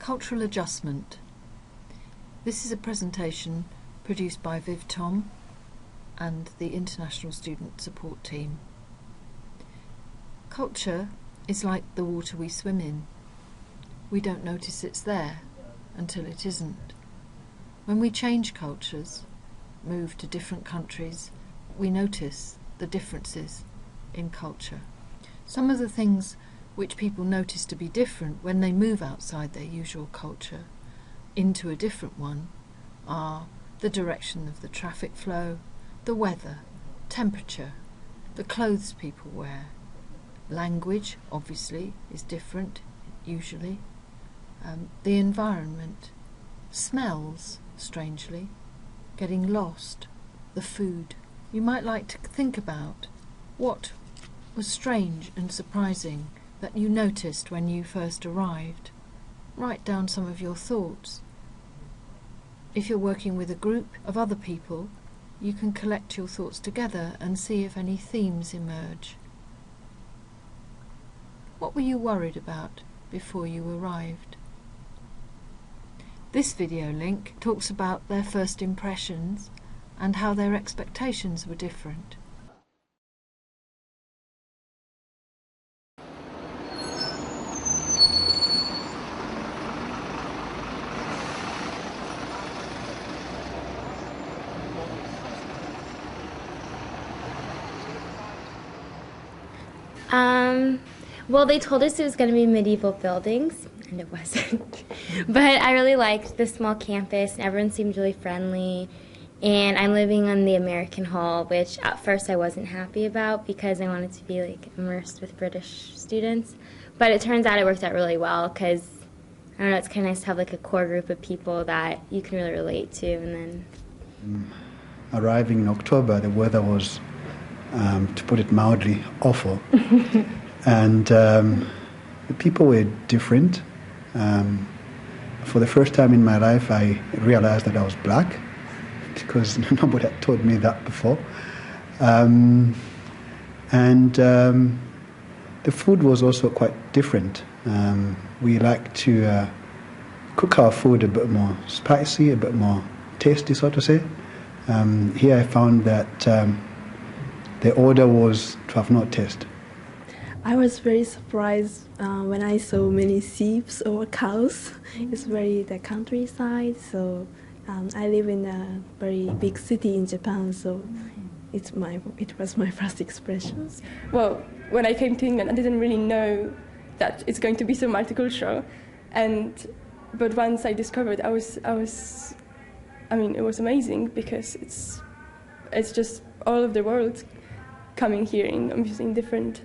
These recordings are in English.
Cultural Adjustment. This is a presentation produced by Viv Tom and the International Student Support Team. Culture is like the water we swim in. We don't notice it's there until it isn't. When we change cultures, move to different countries, we notice the differences in culture. Some of the things which people notice to be different when they move outside their usual culture into a different one are the direction of the traffic flow, the weather, temperature, the clothes people wear. Language, obviously, is different, usually. The environment, smells, strangely, getting lost, the food. You might like to think about what was strange and surprising that you noticed when you first arrived. Write down some of your thoughts. If you're working with a group of other people, you can collect your thoughts together and see if any themes emerge. What were you worried about before you arrived? This video link talks about their first impressions and how their expectations were different. Well, they told us it was going to be medieval buildings, and it wasn't. But I really liked the small campus, and everyone seemed really friendly. And I'm living on the American Hall, which at first I wasn't happy about because I wanted to be like immersed with British students. But it turns out it worked out really well because, I don't know, it's kind of nice to have like a core group of people that you can really relate to. And then arriving in October, the weather was, to put it mildly, awful. And the people were different. For the first time in my life, I realized that I was black, because nobody had told me that before. The food was also quite different. We like to cook our food a bit more spicy, a bit more tasty, so to say. Here I found that the order was to have no taste. I was very surprised when I saw many sheep or cows. It's very the countryside, so I live in a very big city in Japan, so it was my first expressions. Well, when I came to England, I didn't really know that it's going to be so multicultural, but once I discovered, it was amazing because it's just all of the world coming here in different.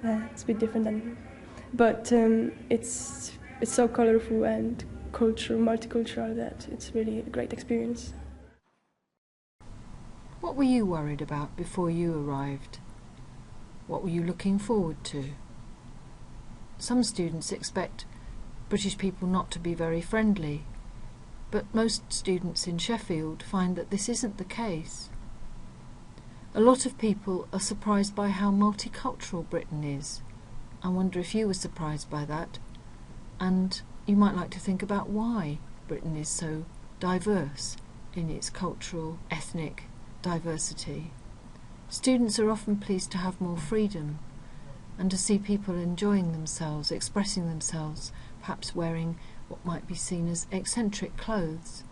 It's a bit different, but it's so colorful and multicultural that it's really a great experience. What were you worried about before you arrived? What were you looking forward to? Some students expect British people not to be very friendly, but most students in Sheffield find that this isn't the case. A lot of people are surprised by how multicultural Britain is. I wonder if you were surprised by that, and you might like to think about why Britain is so diverse in its cultural, ethnic diversity. Students are often pleased to have more freedom and to see people enjoying themselves, expressing themselves, perhaps wearing what might be seen as eccentric clothes.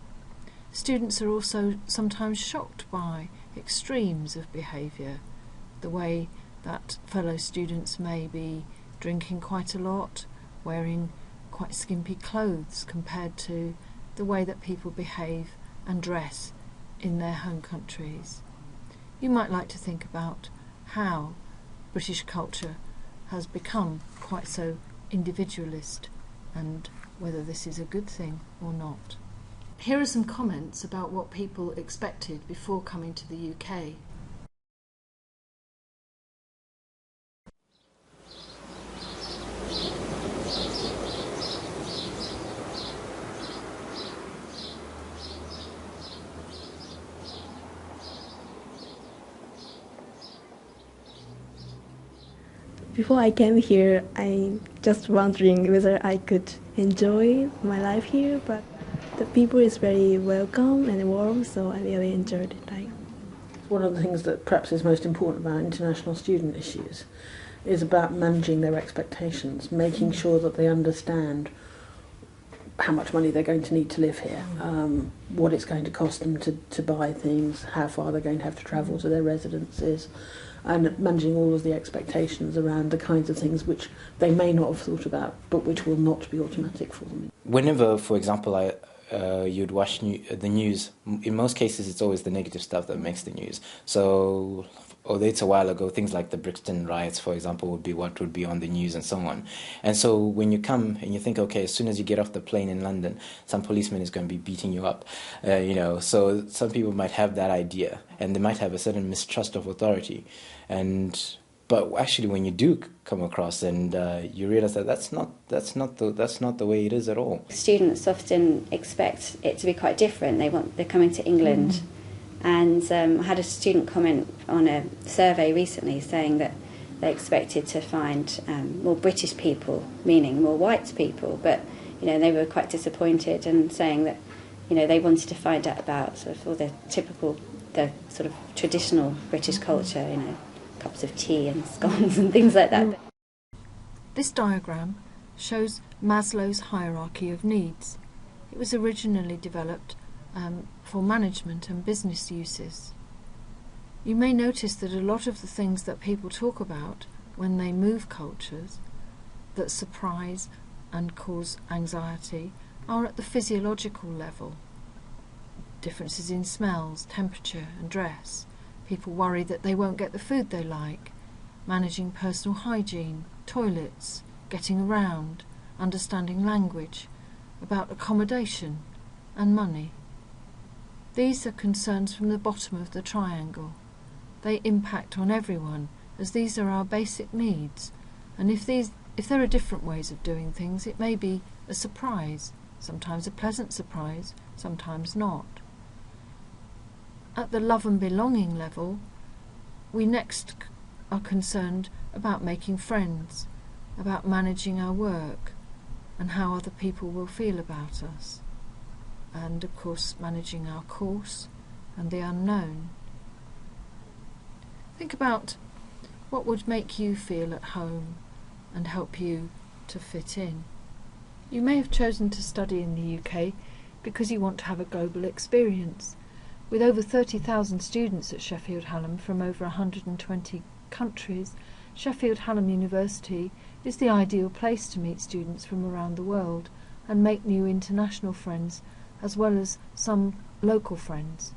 Students are also sometimes shocked by extremes of behaviour, the way that fellow students may be drinking quite a lot, wearing quite skimpy clothes compared to the way that people behave and dress in their home countries. You might like to think about how British culture has become quite so individualist and whether this is a good thing or not. Here are some comments about what people expected before coming to the UK. Before I came here, I just wondering whether I could enjoy my life here, but the people is very welcome and warm, so I really enjoyed it. One of the things that perhaps is most important about international student issues is about managing their expectations, making sure that they understand how much money they're going to need to live here, what it's going to cost them to buy things, how far they're going to have to travel to their residences, and managing all of the expectations around the kinds of things which they may not have thought about, but which will not be automatic for them. Whenever, for example, you'd watch the news, in most cases it's always the negative stuff that makes the news. So, although it's a while ago, things like the Brixton riots, for example, would be what would be on the news and so on. And so when you come and you think, okay, as soon as you get off the plane in London, some policeman is going to be beating you up, so some people might have that idea, and they might have a certain mistrust of authority. But actually, when you do come across and you realize that that's not the way it is at all. Students often expect it to be quite different. They're coming to England, and I had a student comment on a survey recently saying that they expected to find more British people, meaning more white people, but they were quite disappointed and saying that they wanted to find out about sort of all the sort of traditional British culture, cups of tea and scones and things like that. This diagram shows Maslow's hierarchy of needs. It was originally developed for management and business uses. You may notice that a lot of the things that people talk about when they move cultures that surprise and cause anxiety are at the physiological level. Differences in smells, temperature and dress. People worry that they won't get the food they like. Managing personal hygiene, toilets, getting around, understanding language, about accommodation and money. These are concerns from the bottom of the triangle. They impact on everyone, as these are our basic needs, and if there are different ways of doing things, it may be a surprise, sometimes a pleasant surprise, sometimes not. At the love and belonging level, we next are concerned about making friends, about managing our work, and how other people will feel about us, and of course managing our course and the unknown. Think about what would make you feel at home and help you to fit in. You may have chosen to study in the UK because you want to have a global experience. With over 30,000 students at Sheffield Hallam from over 120 countries, Sheffield Hallam University is the ideal place to meet students from around the world and make new international friends, as well as some local friends.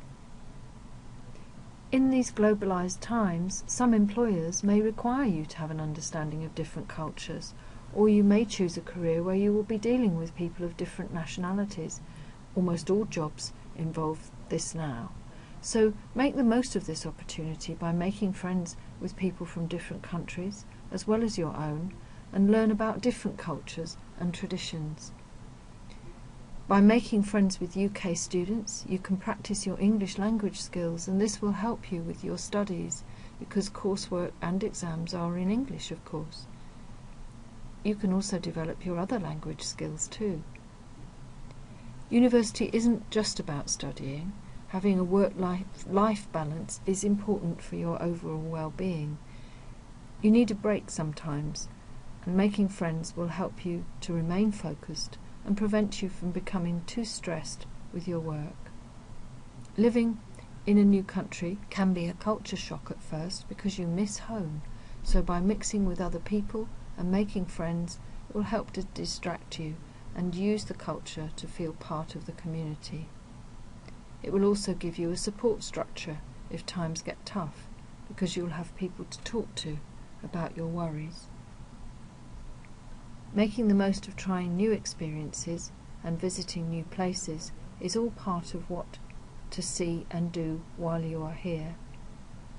In these globalised times, some employers may require you to have an understanding of different cultures, or you may choose a career where you will be dealing with people of different nationalities. Almost all jobs involve this now. So make the most of this opportunity by making friends with people from different countries, as well as your own, and learn about different cultures and traditions. By making friends with UK students, you can practice your English language skills, and this will help you with your studies, because coursework and exams are in English, of course. You can also develop your other language skills too. University isn't just about studying. Having a work-life balance is important for your overall well-being. You need a break sometimes, and making friends will help you to remain focused and prevent you from becoming too stressed with your work. Living in a new country can be a culture shock at first because you miss home, so by mixing with other people and making friends, it will help to distract you and use the culture to feel part of the community. It will also give you a support structure if times get tough, because you'll have people to talk to about your worries. Making the most of trying new experiences and visiting new places is all part of what to see and do while you are here.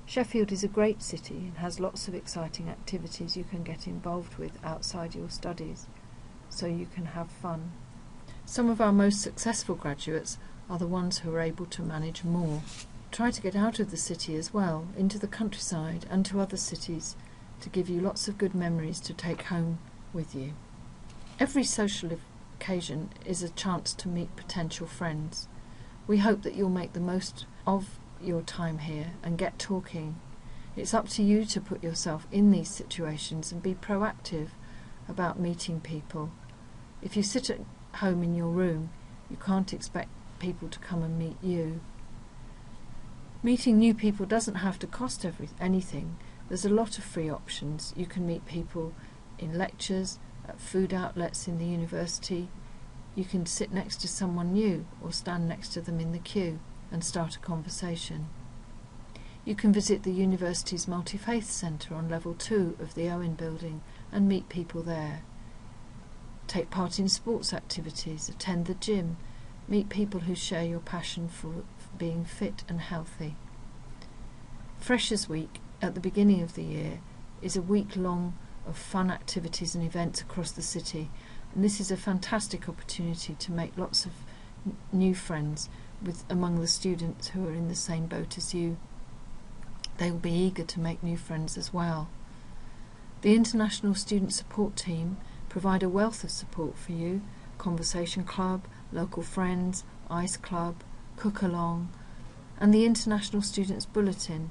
Sheffield is a great city and has lots of exciting activities you can get involved with outside your studies, so you can have fun. Some of our most successful graduates are the ones who are able to manage more. Try to get out of the city as well, into the countryside and to other cities, to give you lots of good memories to take home with you. Every social occasion is a chance to meet potential friends. We hope that you'll make the most of your time here and get talking. It's up to you to put yourself in these situations and be proactive about meeting people. If you sit at home in your room, you can't expect people to come and meet you. Meeting new people doesn't have to cost anything. There's a lot of free options. You can meet people in lectures, at food outlets in the university. You can sit next to someone new or stand next to them in the queue and start a conversation. You can visit the university's Multi-Faith Centre on level 2 of the Owen building and meet people there. Take part in sports activities, attend the gym, meet people who share your passion for being fit and healthy. Freshers' Week at the beginning of the year is a week-long of fun activities and events across the city, and this is a fantastic opportunity to make lots of new friends among the students who are in the same boat as you. They will be eager to make new friends as well. The International Student Support Team provide a wealth of support for you: conversation club, local friends, ice club, cook along, and the International Students Bulletin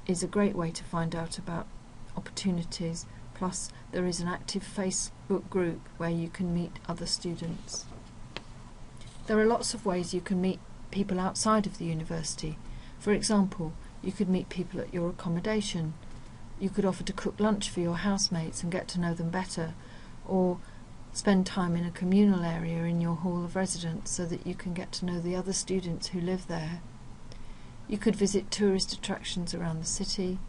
is a great way to find out about opportunities. Plus there is an active Facebook group where you can meet other students. There are lots of ways you can meet people outside of the university. For example, you could meet people at your accommodation. You could offer to cook lunch for your housemates and get to know them better, or spend time in a communal area in your hall of residence so that you can get to know the other students who live there. You could visit tourist attractions around the city,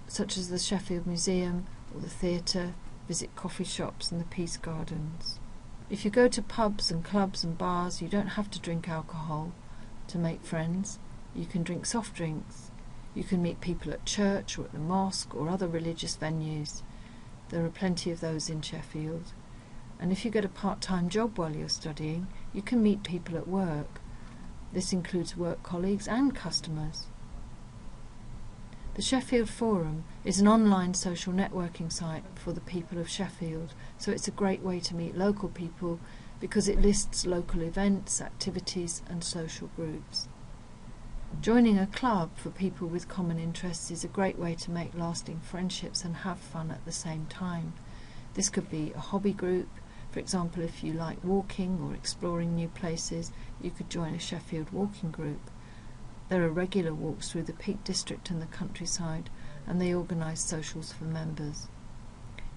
such as the Sheffield Museum or the theatre, visit coffee shops and the Peace Gardens. If you go to pubs and clubs and bars, you don't have to drink alcohol to make friends. You can drink soft drinks. You can meet people at church or at the mosque or other religious venues. There are plenty of those in Sheffield. And if you get a part-time job while you're studying, you can meet people at work. This includes work colleagues and customers. The Sheffield Forum is an online social networking site for the people of Sheffield, so it's a great way to meet local people because it lists local events, activities and social groups. Joining a club for people with common interests is a great way to make lasting friendships and have fun at the same time. This could be a hobby group. For example, if you like walking or exploring new places, you could join a Sheffield walking group. There are regular walks through the Peak District and the countryside, and they organise socials for members.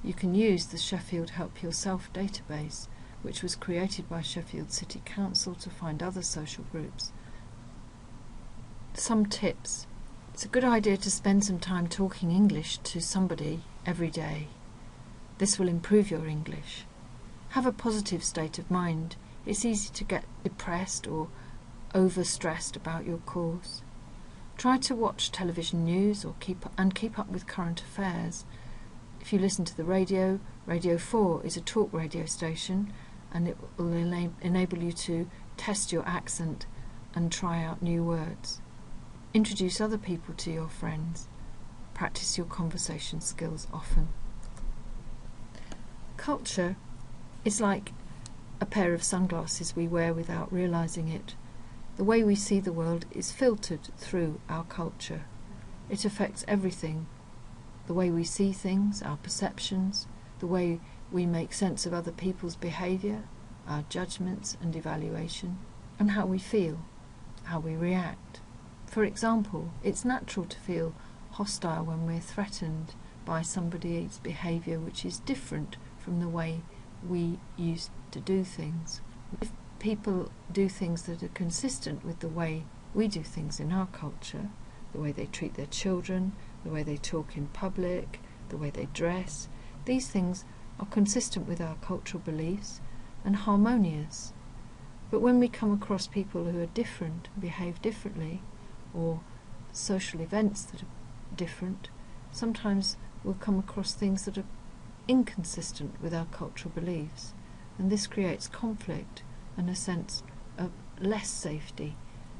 You can use the Sheffield Help Yourself database, which was created by Sheffield City Council to find other social groups. Some tips. It's a good idea to spend some time talking English to somebody every day. This will improve your English. Have a positive state of mind. It's easy to get depressed or overstressed about your course. Try to watch television news or keep up with current affairs. If you listen to the radio, Radio 4 is a talk radio station, and it will enable you to test your accent and try out new words. Introduce other people to your friends. Practice your conversation skills often. Culture is like a pair of sunglasses we wear without realizing it. The way we see the world is filtered through our culture. It affects everything. The way we see things, our perceptions, the way we make sense of other people's behaviour, our judgments and evaluation, and how we feel, how we react. For example, it's natural to feel hostile when we're threatened by somebody's behaviour which is different from the way we used to do things. If people do things that are consistent with the way we do things in our culture, the way they treat their children, the way they talk in public, the way they dress, these things are consistent with our cultural beliefs and harmonious. But when we come across people who are different, behave differently, or social events that are different, sometimes we'll come across things that are inconsistent with our cultural beliefs, and this creates conflict and a sense of less safety,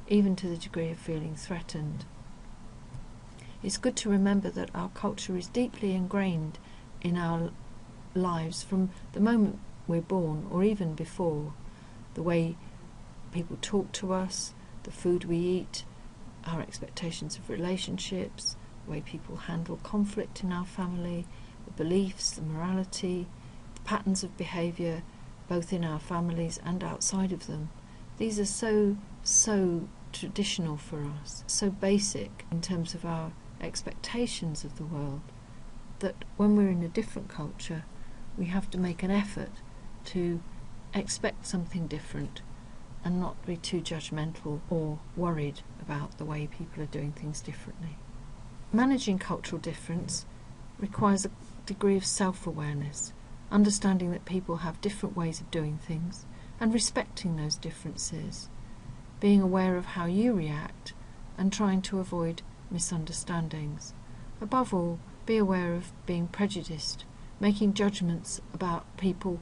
even to the degree of feeling threatened. It's good to remember that our culture is deeply ingrained in our lives from the moment we're born, or even before. The way people talk to us, the food we eat, our expectations of relationships, the way people handle conflict in our family, the beliefs, the morality, the patterns of behaviour, both in our families and outside of them. These are so traditional for us, so basic in terms of our expectations of the world, that when we're in a different culture, we have to make an effort to expect something different and not be too judgmental or worried about the way people are doing things differently. Managing cultural difference requires a degree of self-awareness, understanding that people have different ways of doing things and respecting those differences, being aware of how you react and trying to avoid misunderstandings. Above all, be aware of being prejudiced, making judgments about people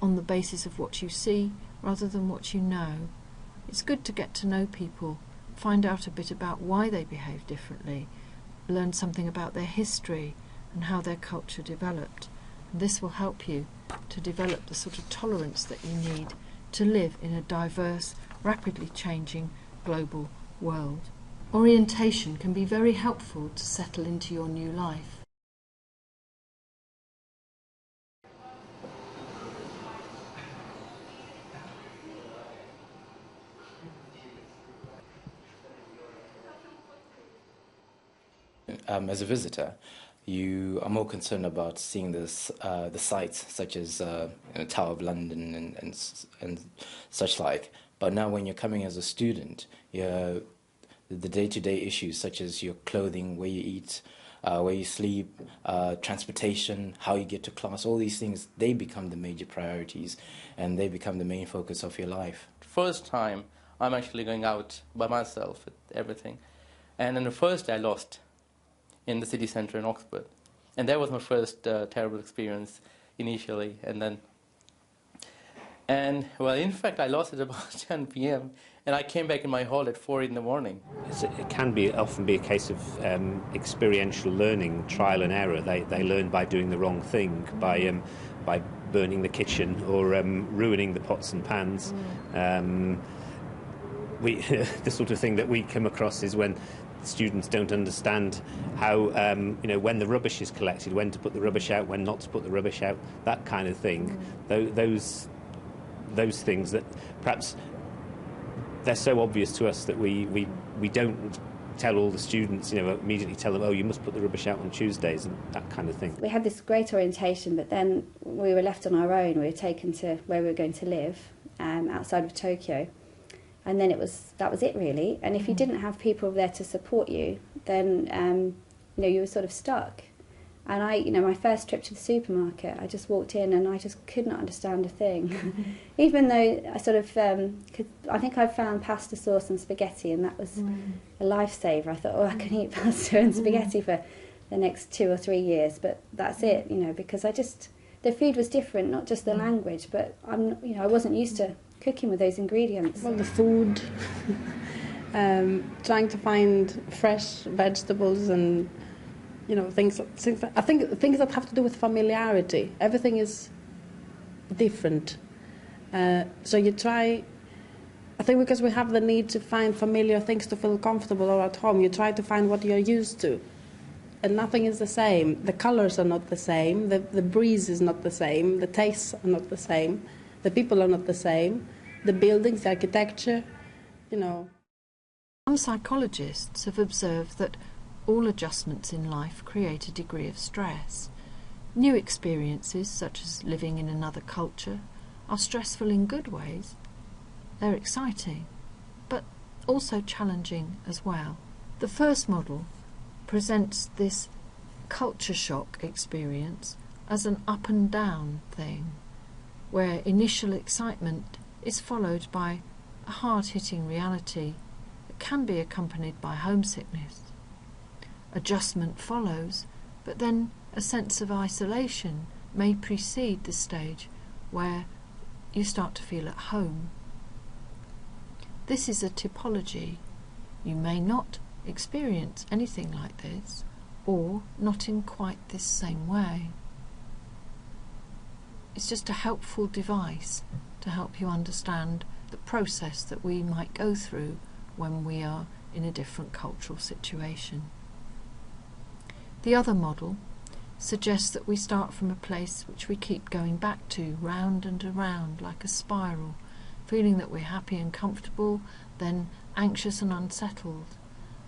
on the basis of what you see rather than what you know. It's good to get to know people, find out a bit about why they behave differently, learn something about their history and how their culture developed. And this will help you to develop the sort of tolerance that you need to live in a diverse, rapidly changing global world. Orientation can be very helpful to settle into your new life. As a visitor, you are more concerned about seeing the sights such as Tower of London and such like. But now when you're coming as a student, the day-to-day issues such as your clothing, where you eat, where you sleep, transportation, how you get to class, all these things, they become the major priorities and they become the main focus of your life. First time I'm actually going out by myself with everything. And then the first day I lost in the city centre in Oxford. And that was my first terrible experience initially. And well, in fact, I lost at about 10 p.m. and I came back in my hall at 4 in the morning. It can often be a case of experiential learning, trial and error. They learn by doing the wrong thing, by burning the kitchen or ruining the pots and pans. The sort of thing that we come across is when students don't understand how, when the rubbish is collected, when to put the rubbish out, when not to put the rubbish out, that kind of thing. Those things that perhaps they're so obvious to us that we don't tell all the students, immediately tell them, oh, you must put the rubbish out on Tuesdays and that kind of thing. We had this great orientation, but then we were left on our own. We were taken to where we were going to live, outside of Tokyo. And then that was it really. And if you didn't have people there to support you, then you were sort of stuck. And my first trip to the supermarket, I just walked in and I just could not understand a thing. Even though I sort of I think I found pasta sauce and spaghetti, and that was a lifesaver. I thought, I can eat pasta and spaghetti for the next 2 or 3 years, but that's it, because the food was different, not just the language, but I wasn't used to cooking with those ingredients. Well, the food, trying to find fresh vegetables and things that, I think things that have to do with familiarity. Everything is different, so you try. I think because we have the need to find familiar things to feel comfortable or at home, you try to find what you're used to, and nothing is the same. The colours are not the same. The breeze is not the same. The tastes are not the same. The people are not the same. The buildings, the architecture, Some psychologists have observed that all adjustments in life create a degree of stress. New experiences, such as living in another culture, are stressful in good ways. They're exciting, but also challenging as well. The first model presents this culture shock experience as an up and down thing, where initial excitement is followed by a hard-hitting reality that can be accompanied by homesickness. Adjustment follows, but then a sense of isolation may precede this stage where you start to feel at home. This is a typology. You may not experience anything like this, or not in quite this same way. It's just a helpful device to help you understand the process that we might go through when we are in a different cultural situation. The other model suggests that we start from a place which we keep going back to, round and around, like a spiral, feeling that we're happy and comfortable, then anxious and unsettled,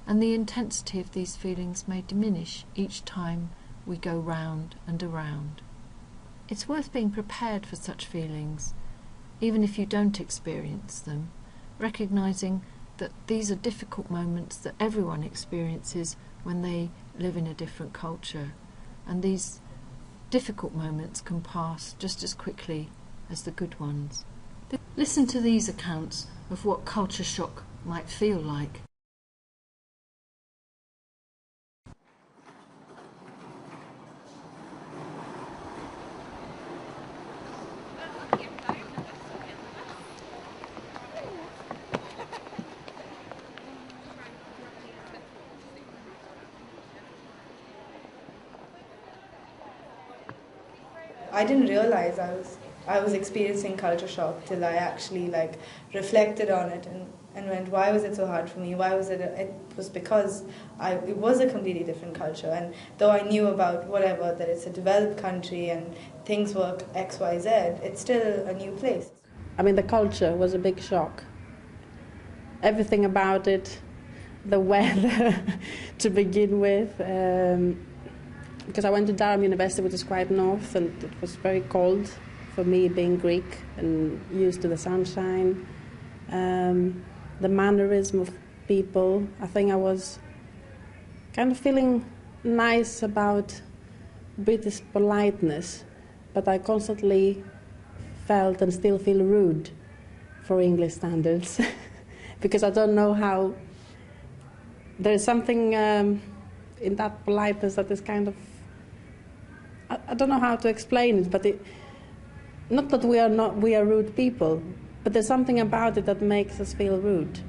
and the intensity of these feelings may diminish each time we go round and around. It's worth being prepared for such feelings, even if you don't experience them, recognising that these are difficult moments that everyone experiences when they live in a different culture, and these difficult moments can pass just as quickly as the good ones. Listen to these accounts of what culture shock might feel like. I didn't realize I was experiencing culture shock till I actually reflected on it and went, why was it so hard for me? Why was it? It was because it was a completely different culture, and though I knew about whatever, that it's a developed country and things work X, Y, Z, it's still a new place. I mean, the culture was a big shock. Everything about it, the weather to begin with, because I went to Durham University, which is quite north, and it was very cold for me, being Greek and used to the sunshine. The mannerism of people, I think I was kind of feeling nice about British politeness, but I constantly felt and still feel rude for English standards because I don't know how. There's something in that politeness that is kind of, I don't know how to explain it, but not that we are rude people, but there's something about it that makes us feel rude.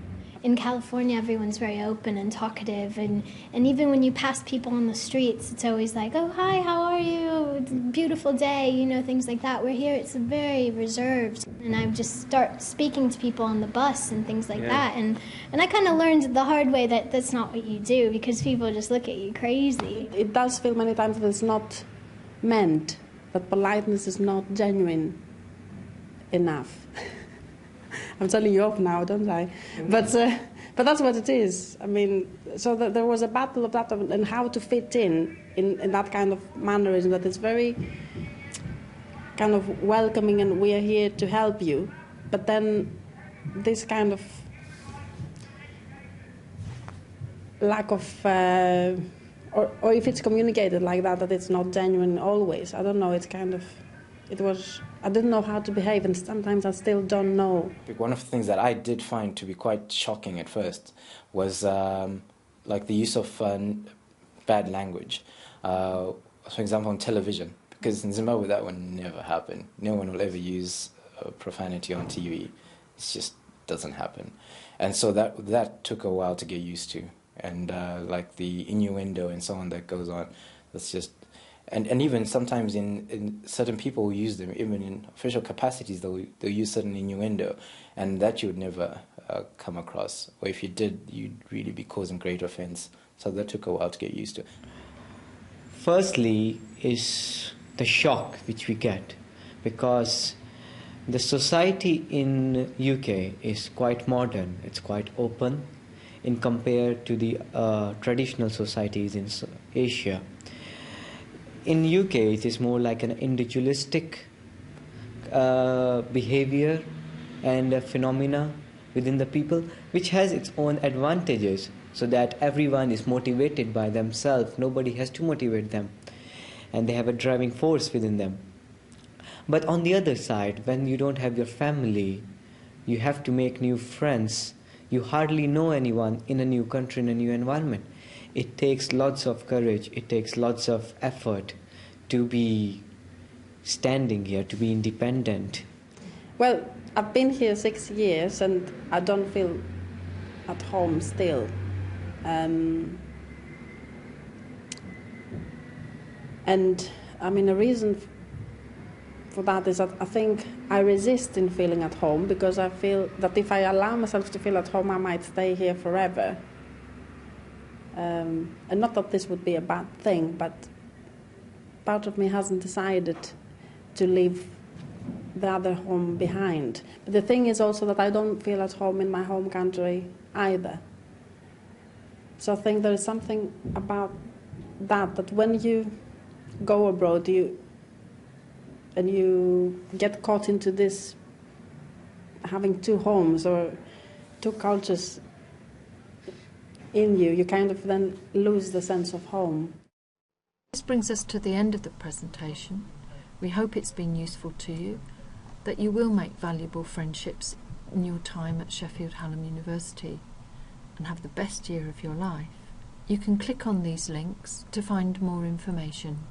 In California, everyone's very open and talkative, and even when you pass people on the streets, it's always like, oh, hi, how are you? It's a beautiful day, things like that. Where here, it's very reserved, and I just start speaking to people on the bus and things like that, and I kind of learned the hard way that that's not what you do, because people just look at you crazy. It does feel many times that it's not meant, that politeness is not genuine enough. I'm telling you off now, don't I? But that's what it is. I mean, so there was a battle of that and how to fit in that kind of mannerism that is very kind of welcoming and we are here to help you. But then this kind of lack of, or if it's communicated like that it's not genuine always. I don't know, it's kind of, I didn't know how to behave, and sometimes I still don't know. One of the things that I did find to be quite shocking at first was the use of bad language. For example, on television, because in Zimbabwe that would never happen. No one will ever use profanity on TV. It just doesn't happen. And so that took a while to get used to. And the innuendo and so on that goes on, that's just... And even sometimes in certain people who use them, even in official capacities, they'll use certain innuendo, and that you would never come across. Or if you did, you'd really be causing great offense. So that took a while to get used to. Firstly is the shock which we get, because the society in UK is quite modern, it's quite open in compared to the traditional societies in Asia. In UK, it is more like an individualistic behavior and a phenomena within the people, which has its own advantages, so that everyone is motivated by themselves. Nobody has to motivate them, and they have a driving force within them. But on the other side, when you don't have your family, you have to make new friends. You hardly know anyone in a new country, in a new environment. It takes lots of courage, it takes lots of effort to be standing here, to be independent. Well, I've been here 6 years and I don't feel at home still. And I mean, a reason for that is that I think I resist in feeling at home because I feel that if I allow myself to feel at home, I might stay here forever. And not that this would be a bad thing, but part of me hasn't decided to leave the other home behind. But the thing is also that I don't feel at home in my home country either. So I think there is something about that when you go abroad, you get caught into this having two homes or two cultures in you, you kind of then lose the sense of home. This brings us to the end of the presentation. We hope it's been useful to you, that you will make valuable friendships in your time at Sheffield Hallam University and have the best year of your life. You can click on these links to find more information.